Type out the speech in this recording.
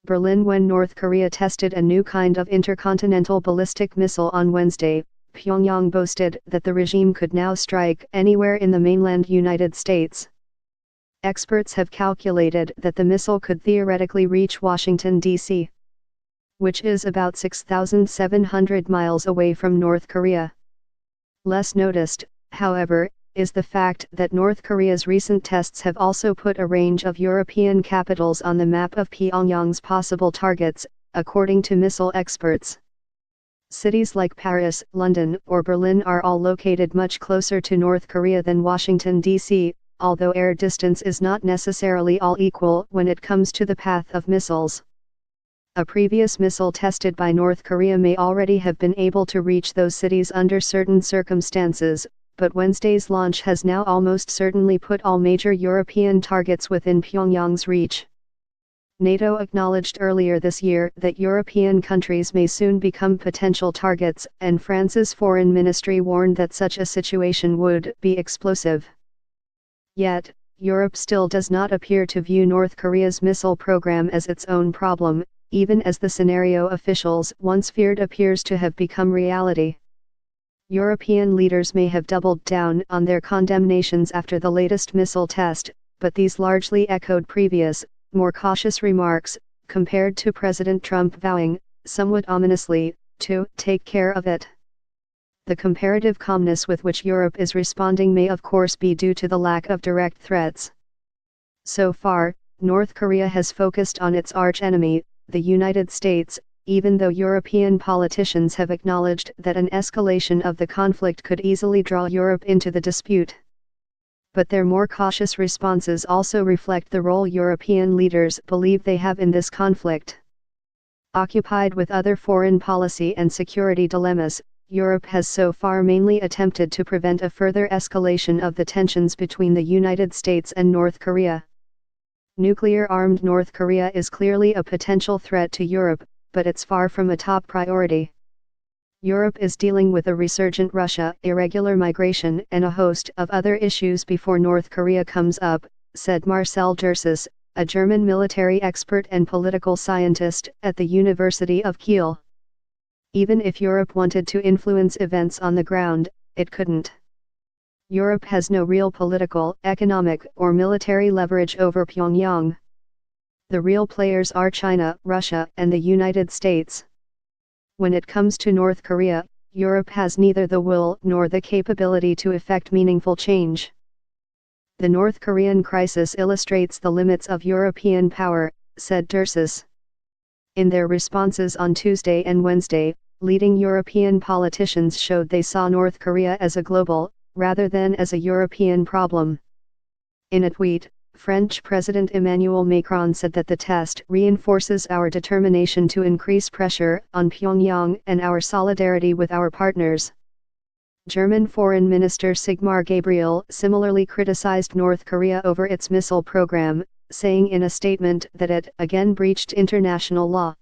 Berlin. When North Korea tested a new kind of intercontinental ballistic missile on Wednesday, Pyongyang boasted that the regime could now strike anywhere in the mainland United States. Experts have calculated that the missile could theoretically reach Washington, D.C., which is about 6,700 miles away from North Korea. Less noticed, however, is the fact that North Korea's recent tests have also put a range of European capitals on the map of Pyongyang's possible targets, according to missile experts. Cities like Paris, London, or Berlin are all located much closer to North Korea than Washington, D.C., although air distance is not necessarily all equal when it comes to the path of missiles. A previous missile tested by North Korea may already have been able to reach those cities under certain circumstances, but Wednesday's launch has now almost certainly put all major European targets within Pyongyang's reach. NATO acknowledged earlier this year that European countries may soon become potential targets, and France's foreign ministry warned that such a situation would be explosive. Yet, Europe still does not appear to view North Korea's missile program as its own problem, even as the scenario officials once feared appears to have become reality. European leaders may have doubled down on their condemnations after the latest missile test, but these largely echoed previous, more cautious remarks, compared to President Trump vowing, somewhat ominously, to take care of it. The comparative calmness with which Europe is responding may of course be due to the lack of direct threats. So far, North Korea has focused on its archenemy, the United States, even though European politicians have acknowledged that an escalation of the conflict could easily draw Europe into the dispute. But their more cautious responses also reflect the role European leaders believe they have in this conflict. Occupied with other foreign policy and security dilemmas, Europe has so far mainly attempted to prevent a further escalation of the tensions between the United States and North Korea. Nuclear-armed North Korea is clearly a potential threat to Europe, but it's far from a top priority. Europe is dealing with a resurgent Russia, irregular migration, and a host of other issues before North Korea comes up, said Marcel Dersis, a German military expert and political scientist at the University of Kiel. Even if Europe wanted to influence events on the ground, it couldn't. Europe has no real political, economic, or military leverage over Pyongyang. The real players are China, Russia, and the United States. When it comes to North Korea, Europe has neither the will nor the capability to effect meaningful change. The North Korean crisis illustrates the limits of European power, said Dersis. In their responses on Tuesday and Wednesday, leading European politicians showed they saw North Korea as a global, rather than as a European problem. In a tweet, French President Emmanuel Macron said that the test reinforces our determination to increase pressure on Pyongyang and our solidarity with our partners. German Foreign Minister Sigmar Gabriel similarly criticized North Korea over its missile program, saying in a statement that it again breached international law.